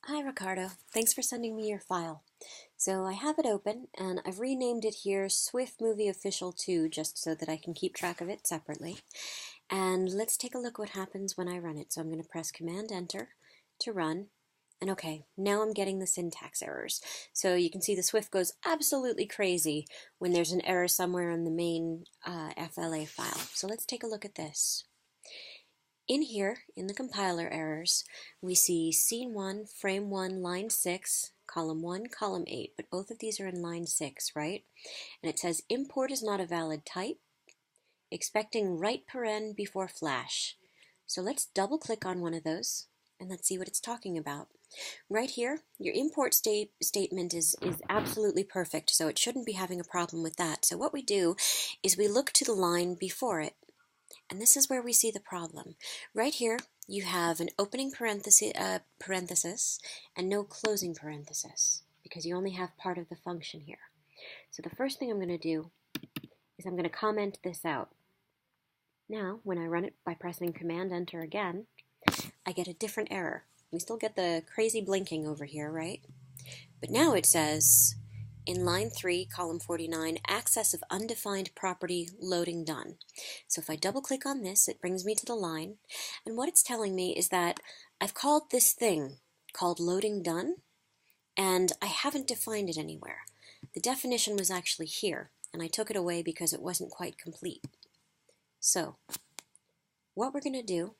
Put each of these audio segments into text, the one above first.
Hi Ricardo, thanks for sending me your file. So I have it open and I've renamed it here Swift Movie Official 2 just so that I can keep track of it separately. And let's take a look what happens when I run it. So I'm going to press Command Enter to run. And okay, now I'm getting the syntax errors. So you can see the Swift goes absolutely crazy when there's an error somewhere in the main FLA file. So let's take a look at this. In here, in the compiler errors, we see scene 1, frame 1, line 6, column 1, column 8, but both of these are in line 6, right? And it says import is not a valid type, expecting right paren before flash. So let's double click on one of those and let's see what it's talking about. Right here, your import statement is absolutely perfect, so it shouldn't be having a problem with that. So what we do is we look to the line before it. And this is where we see the problem. Right here, you have an opening parenthesis and no closing parenthesis because you only have part of the function here. So the first thing I'm going to do is I'm going to comment this out. Now, when I run it by pressing Command Enter again, I get a different error. We still get the crazy blinking over here, right? But now it says, in line 3, column 49, access of undefined property loading done. So if I double click on this, it brings me to the line. And what it's telling me is that I've called this thing called loading done, and I haven't defined it anywhere. The definition was actually here, and I took it away because it wasn't quite complete. So what we're going to do,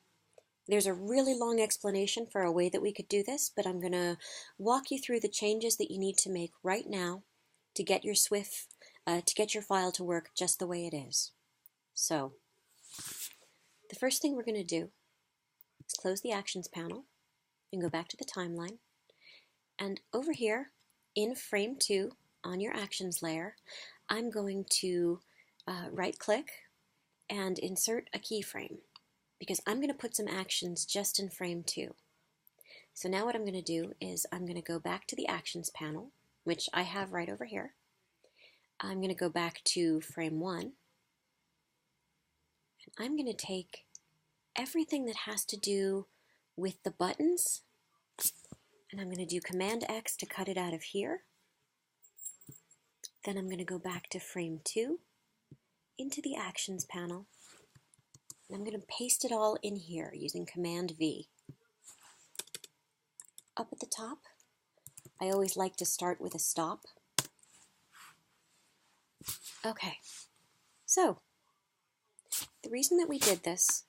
there's a really long explanation for a way that we could do this, but I'm going to walk you through the changes that you need to make right now to get your Swift, to get your file to work just the way it is. So, the first thing we're going to do is close the Actions panel and go back to the timeline. And over here, in Frame 2, on your Actions layer, I'm going to right-click and insert a keyframe because I'm going to put some actions just in Frame 2. So now what I'm going to do is I'm going to go back to the Actions panel, which I have right over here. I'm going to go back to Frame 1, and I'm going to take everything that has to do with the buttons, and I'm going to do Command X to cut it out of here. Then I'm going to go back to Frame 2, into the Actions panel, and I'm going to paste it all in here using Command V. Up at the top, I always like to start with a stop. Okay, so the reason that we did this,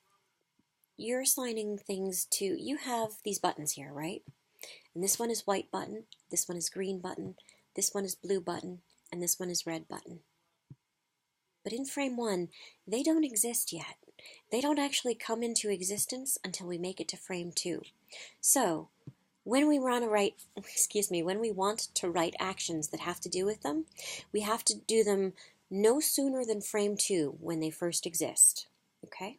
you're assigning things to, you have these buttons here, right? And this one is white button, this one is green button, this one is blue button, and this one is red button. But in Frame 1, they don't exist yet. They don't actually come into existence until we make it to Frame 2. So, when we want to write actions that have to do with them, we have to do them no sooner than Frame 2 when they first exist. Okay?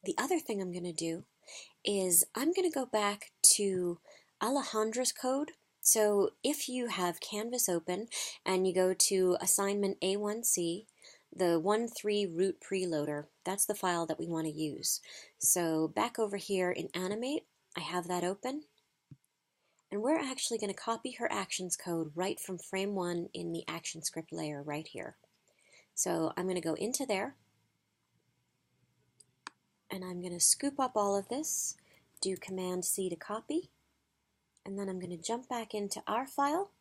The other thing I'm going to do is I'm going to go back to Alejandra's code. So if you have Canvas open and you go to assignment A1C, the 1.3 root preloader, that's the file that we want to use. So back over here in Animate, I have that open. And we're actually going to copy her actions code right from Frame 1 in the ActionScript layer right here. So I'm going to go into there, and I'm going to scoop up all of this, do Command C to copy, and then I'm going to jump back into our file,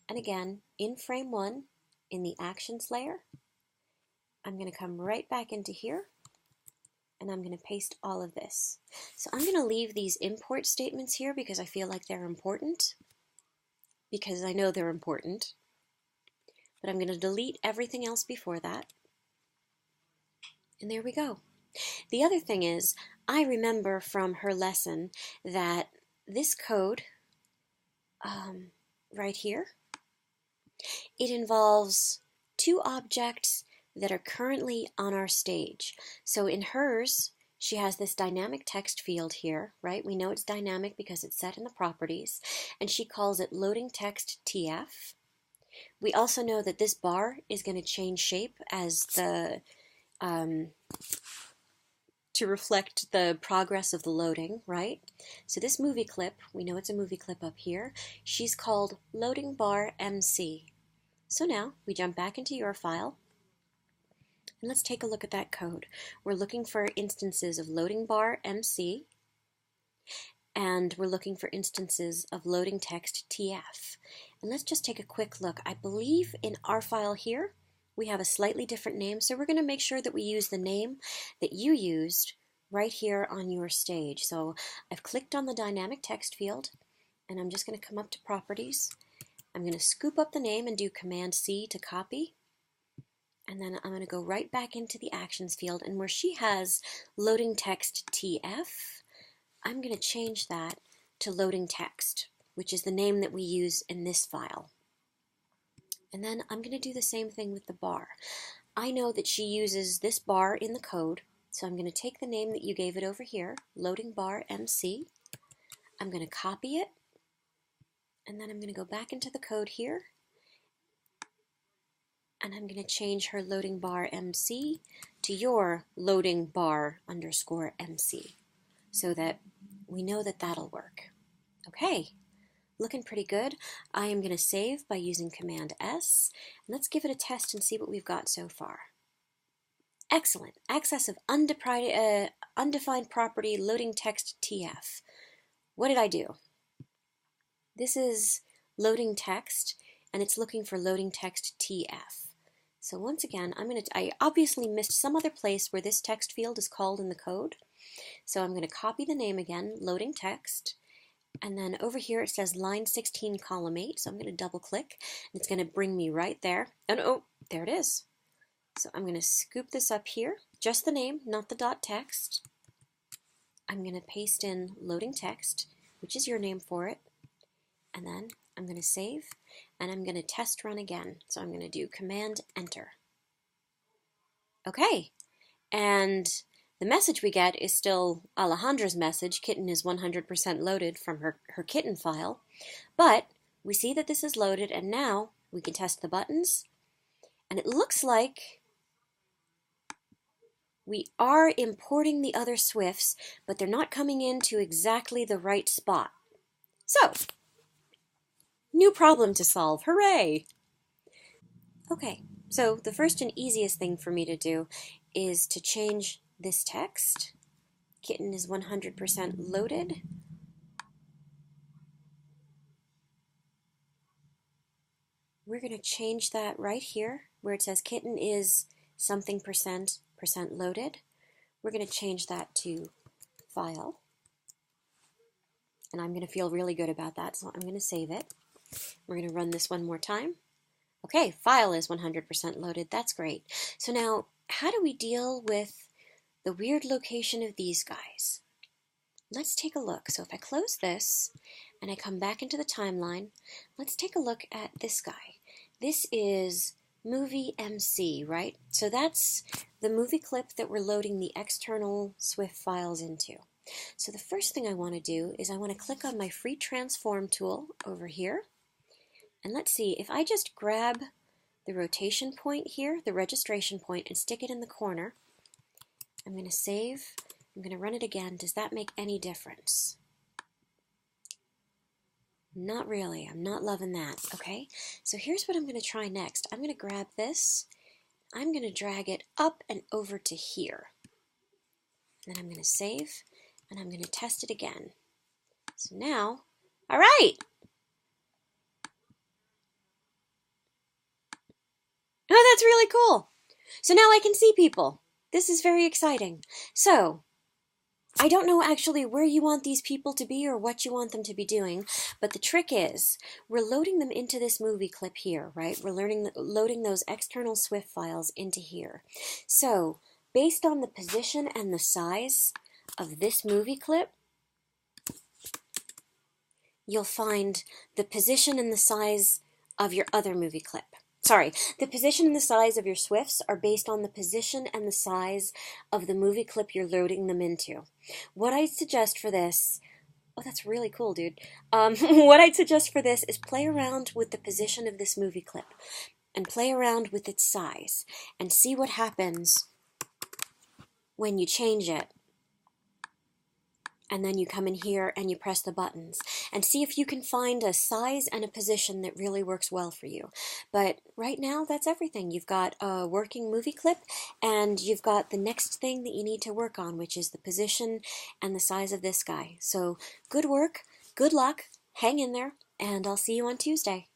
and again, in Frame 1, in the Actions layer, I'm going to come right back into here, and I'm going to paste all of this. So I'm going to leave these import statements here because I feel like they're important, because I know they're important, but I'm going to delete everything else before that, and there we go. The other thing is, I remember from her lesson that this code right here, it involves two objects that are currently on our stage. So in hers, she has this dynamic text field here, right? We know it's dynamic because it's set in the properties, and she calls it loading text TF. We also know that this bar is going to change shape as the to reflect the progress of the loading, right? So this movie clip, we know it's a movie clip up here, she's called Loading Bar MC. So now we jump back into your file, and let's take a look at that code. We're looking for instances of Loading Bar MC, and we're looking for instances of loading text TF. And let's just take a quick look. I believe in our file here, we have a slightly different name, so we're going to make sure that we use the name that you used right here on your stage. So I've clicked on the dynamic text field, and I'm just going to come up to Properties. I'm going to scoop up the name and do Command C to copy. And then I'm going to go right back into the Actions field, and where she has loading text TF, I'm going to change that to loading text, which is the name that we use in this file. And then I'm going to do the same thing with the bar. I know that she uses this bar in the code, so I'm going to take the name that you gave it over here, Loading Bar MC. I'm going to copy it, and then I'm going to go back into the code here, and I'm going to change her Loading Bar MC to your Loading Bar _ MC, so that we know that that'll work. Okay. Looking pretty good. I am going to save by using Command S. And let's give it a test and see what we've got so far. Excellent. Access of undefined property loading text TF. What did I do? This is loading text, and it's looking for loading text TF. So once again, I obviously missed some other place where this text field is called in the code. So I'm going to copy the name again, loading text. And then over here it says line 16, column 8. So I'm going to double click, and it's going to bring me right there. And oh, there it is. So I'm going to scoop this up here, just the name, not the dot text. I'm going to paste in loading text, which is your name for it. And then I'm going to save, and I'm going to test run again. So I'm going to do Command Enter. Okay, and the message we get is still Alejandra's message, kitten is 100% loaded from her kitten file, but we see that this is loaded, and now we can test the buttons, and it looks like we are importing the other Swifts, but they're not coming into exactly the right spot. So, new problem to solve, hooray! Okay, so the first and easiest thing for me to do is to change this text. Kitten is 100% loaded. We're going to change that right here where it says kitten is something percent loaded. We're going to change that to file. And I'm going to feel really good about that, so I'm going to save it. We're going to run this one more time. Okay, file is 100% loaded. That's great. So now, how do we deal with the weird location of these guys? Let's take a look. So if I close this and I come back into the timeline, let's take a look at this guy. This is movie MC, right? So that's the movie clip that we're loading the external Swift files into. So the first thing I want to do is I want to click on my free transform tool over here. And let's see, if I just grab the rotation point here, the registration point, and stick it in the corner, I'm going to save. I'm going to run it again. Does that make any difference? Not really. I'm not loving that. Okay, so here's what I'm going to try next. I'm going to grab this. I'm going to drag it up and over to here. Then I'm going to save, and I'm going to test it again. So now, all right. Oh, that's really cool. So now I can see people. This is very exciting. So, I don't know actually where you want these people to be or what you want them to be doing, but the trick is we're loading them into this movie clip here, right? We're loading those external Swift files into here. So, based on the position and the size of this movie clip, you'll find the position and the size of your other movie clip. Sorry, the position and the size of your Swifts are based on the position and the size of the movie clip you're loading them into. What I'd suggest for this, oh, that's really cool, dude. What I'd suggest for this is play around with the position of this movie clip and play around with its size and see what happens when you change it and then you come in here and you press the buttons and see if you can find a size and a position that really works well for you. But right now, that's everything. You've got a working movie clip, and you've got the next thing that you need to work on, which is the position and the size of this guy. So good work, good luck, hang in there, and I'll see you on Tuesday.